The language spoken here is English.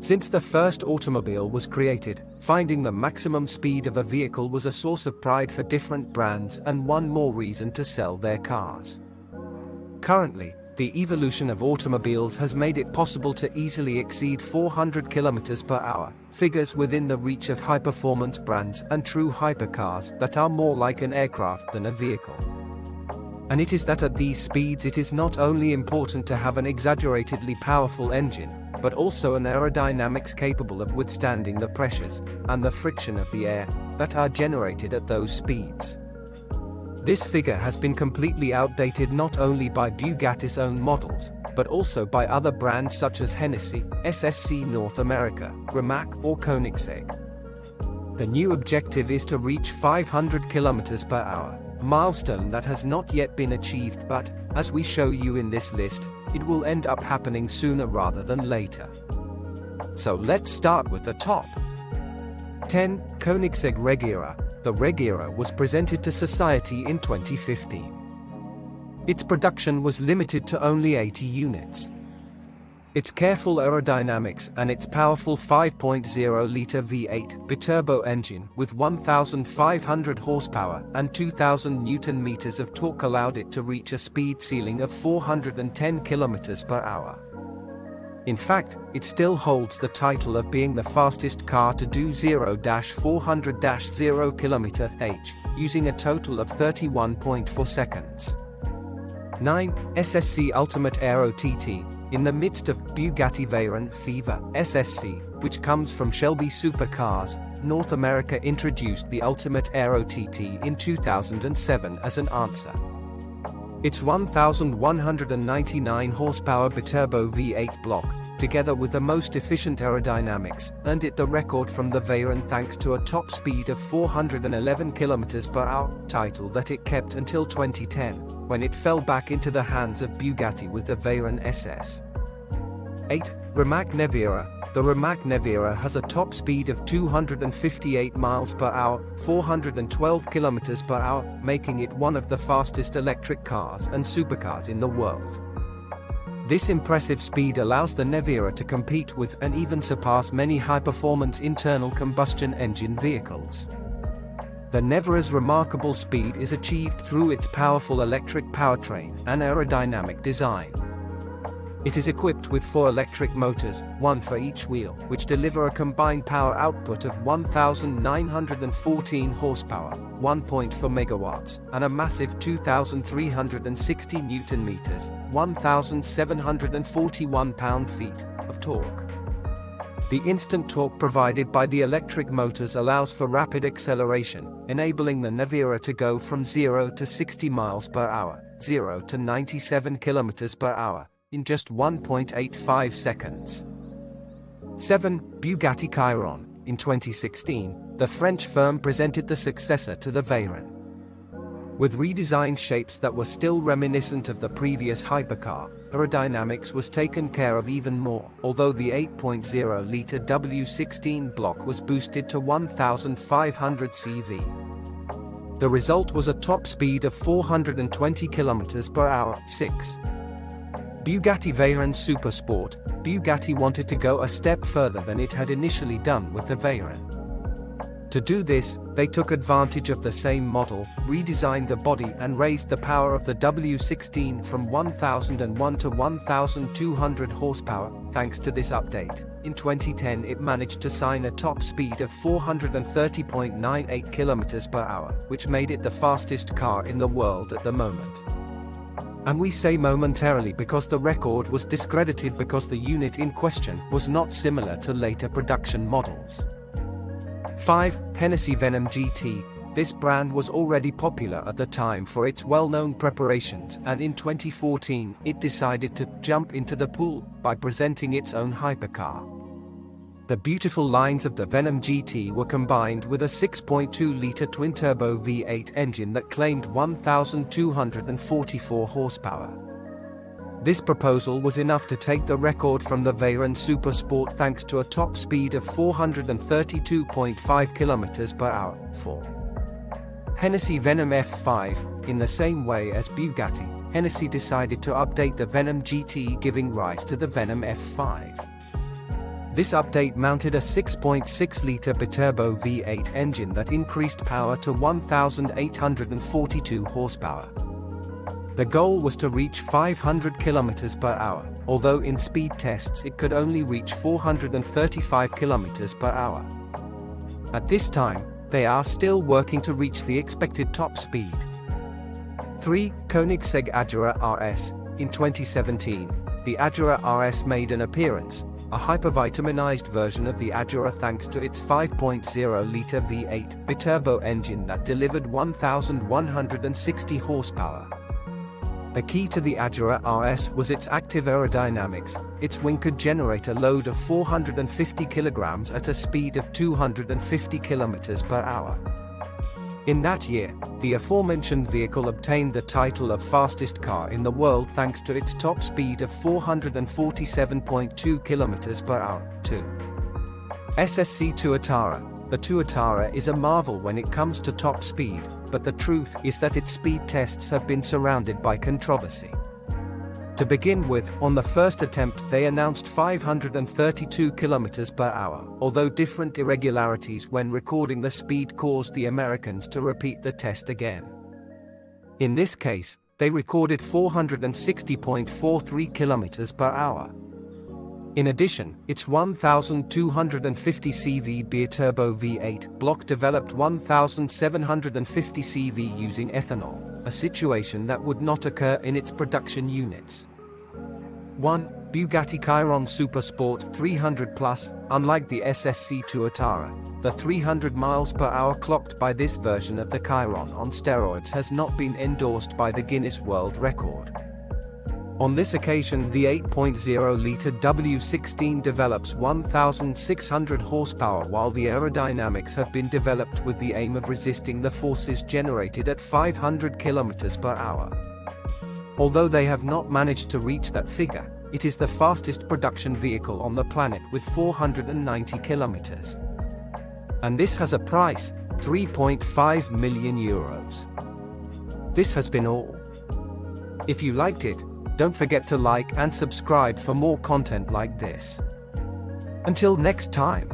Since the first automobile was created, finding the maximum speed of a vehicle was a source of pride for different brands and one more reason to sell their cars. Currently, the evolution of automobiles has made it possible to easily exceed 400 km/h, figures within the reach of high-performance brands and true hypercars that are more like an aircraft than a vehicle. And it is that at these speeds it is not only important to have an exaggeratedly powerful engine, but also an aerodynamics capable of withstanding the pressures and the friction of the air that are generated at those speeds. This figure has been completely outdated not only by Bugatti's own models, but also by other brands such as Hennessy, SSC North America, Rimac or Koenigsegg. The new objective is to reach 500 km/h, a milestone that has not yet been achieved, but, as we show you in this list, it will end up happening sooner rather than later. So let's start with the top 10. Koenigsegg Regera. The Regera was presented to society in 2015. Its production was limited to only 80 units. Its careful aerodynamics and its powerful 5.0-liter V8 biturbo engine with 1,500 horsepower and 2,000 Nm of torque allowed it to reach a speed ceiling of 410 km/h. In fact, it still holds the title of being the fastest car to do 0-400-0 km/h, using a total of 31.4 seconds. 9. SSC Ultimate Aero TT. In the midst of Bugatti Veyron fever, SSC, which comes from Shelby Supercars, North America introduced the Ultimate Aero TT in 2007 as an answer. Its 1,199 horsepower biturbo V8 block, together with the most efficient aerodynamics, earned it the record from the Veyron thanks to a top speed of 411 km/h, title that it kept until 2010, when it fell back into the hands of Bugatti with the Veyron SS. 8. Rimac Nevera. The Rimac Nevera has a top speed of 258 mph, 412 km/h, making it one of the fastest electric cars and supercars in the world. This impressive speed allows the Nevera to compete with and even surpass many high-performance internal combustion engine vehicles. The Nevera's remarkable speed is achieved through its powerful electric powertrain and aerodynamic design. It is equipped with 4 electric motors, one for each wheel, which deliver a combined power output of 1,914 horsepower, 1.4 megawatts, and a massive 2,360 Nm, 1,741 pound-feet, of torque. The instant torque provided by the electric motors allows for rapid acceleration, enabling the Nevera to go from 0 to 60 mph, 0 to 97 km/h, in just 1.85 seconds. 7. Bugatti Chiron. In 2016, the French firm presented the successor to the Veyron. With redesigned shapes that were still reminiscent of the previous hypercar, aerodynamics was taken care of even more, although the 8.0-liter W16 block was boosted to 1,500 CV. The result was a top speed of 420 km/h. 6. Bugatti Veyron Supersport. Bugatti wanted to go a step further than it had initially done with the Veyron. To do this, they took advantage of the same model, redesigned the body and raised the power of the W16 from 1,001 to 1,200 horsepower. Thanks to this update, in 2010 it managed to sign a top speed of 430.98 km/h, which made it the fastest car in the world at the moment. And we say momentarily because the record was discredited because the unit in question was not similar to later production models. 5. Hennessy Venom GT. This brand was already popular at the time for its well-known preparations, and in 2014 it decided to jump into the pool by presenting its own hypercar. The beautiful lines of the Venom GT were combined with a 6.2-liter twin-turbo V8 engine that claimed 1,244 horsepower. This proposal was enough to take the record from the Veyron Supersport thanks to a top speed of 432.5 km/h. 4. Hennessy Venom F5. In the same way as Bugatti, Hennessy decided to update the Venom GT, giving rise to the Venom F5. This update mounted a 6.6-litre biturbo V8 engine that increased power to 1,842 horsepower. The goal was to reach 500 km per hour, although in speed tests it could only reach 435 km per hour. At this time, they are still working to reach the expected top speed. 3. Koenigsegg Agera RS. In 2017, the Agera RS made an appearance, a hypervitaminized version of the Agera thanks to its 5.0-litre V8 biturbo engine that delivered 1,160 horsepower. The key to the Agera RS was its active aerodynamics. Its wing could generate a load of 450 kilograms at a speed of 250 kilometers per hour. In that year, the aforementioned vehicle obtained the title of fastest car in the world thanks to its top speed of 447.2 kilometers per hour. 2. SSC Tuatara. The Tuatara is a marvel when it comes to top speed, but the truth is that its speed tests have been surrounded by controversy. To begin with, on the first attempt they announced 532 km per hour, although different irregularities when recording the speed caused the Americans to repeat the test again. In this case, they recorded 460.43 km per hour. In addition, its 1,250 CV biturbo V8 block developed 1,750 CV using ethanol, a situation that would not occur in its production units. 1. Bugatti Chiron Super Sport 300 Plus. Unlike the SSC Tuatara, the 300 miles per hour clocked by this version of the Chiron on steroids has not been endorsed by the Guinness World Record. On this occasion, the 8.0-litre W16 develops 1,600 horsepower, while the aerodynamics have been developed with the aim of resisting the forces generated at 500 km per hour. Although they have not managed to reach that figure, it is the fastest production vehicle on the planet with 490 kilometers. And this has a price, 3.5 million euros. This has been all. If you liked it, don't forget to like and subscribe for more content like this. Until next time.